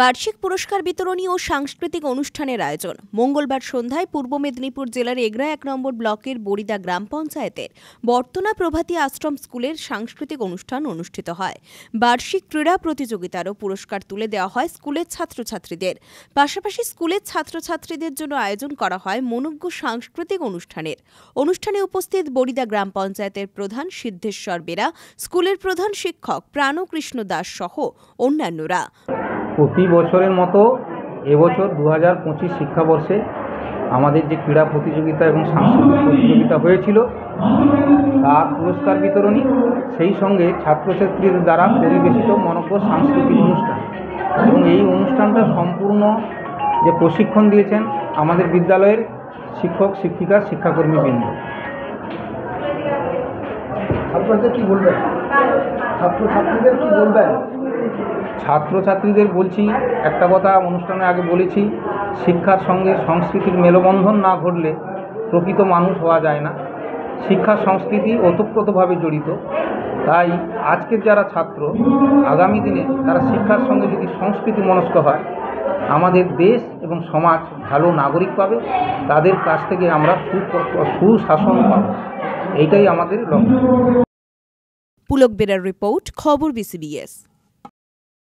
বার্ষিক পুরস্কার বিতরণী ও সাংস্কৃতিক অনুষ্ঠানের আয়োজন মঙ্গলবার সন্ধ্যায় পূর্ব মেদিনীপুর জেলার এগরা ১ নম্বর ব্লকের বরিদা গ্রাম পঞ্চায়েতের বর্তনা প্রভাতী আশ্রম স্কুলের সাংস্কৃতিক অনুষ্ঠান অনুষ্ঠিত হয়। বার্ষিক ক্রীড়া প্রতিযোগিতারও পুরস্কার তুলে দেওয়া হয় স্কুলের ছাত্রছাত্রীদের। পাশাপাশি স্কুলের ছাত্রছাত্রীদের জন্য আয়োজন করা হয় মনোজ্ঞ সাংস্কৃতিক অনুষ্ঠানে উপস্থিত বরিদা গ্রাম পঞ্চায়েতের প্রধান সিদ্ধেশ্বর বেরা, স্কুলের প্রধান শিক্ষক প্রাণকৃষ্ণ দাস সহ অন্যান্যরা। প্রতি বছরের মতো এবছর ২০২৫ শিক্ষাবর্ষে আমাদের যে ক্রীড়া প্রতিযোগিতা এবং সাংস্কৃতিক প্রতিযোগিতা হয়েছিল তার পুরস্কার বিতরণী, সেই সঙ্গে ছাত্রছাত্রীদের দ্বারা পরিবেশিত মনোজ্ঞ সাংস্কৃতিক অনুষ্ঠান। এবং এই অনুষ্ঠানটা সম্পূর্ণ যে প্রশিক্ষণ দিয়েছেন আমাদের বিদ্যালয়ের শিক্ষক শিক্ষিকা শিক্ষাকর্মীবৃন্দ। ছাত্রছাত্রীদের কী বলবেন? ছাত্রছাত্রীদের কী বলবেন? ছাত্রছাত্রীদের বলছি একটা কথা অনুষ্ঠানের আগে বলেছি, শিক্ষার সঙ্গে সংস্কৃতির মেলবন্ধন না ঘটলে প্রকৃত মানুষ হওয়া যায় না। শিক্ষা সংস্কৃতি ওতপ্রোতভাবে জড়িত। তাই আজকের যারা ছাত্র আগামী দিনে তারা শিক্ষার সঙ্গে যদি সংস্কৃতি মনস্ক হয়, আমাদের দেশ এবং সমাজ ভালো নাগরিক পাবে, তাদের কাছ থেকে আমরা সুশাসন পাব। এইটাই আমাদের লক্ষ্য। পুলক বেরার রিপোর্ট, খবর BCBS।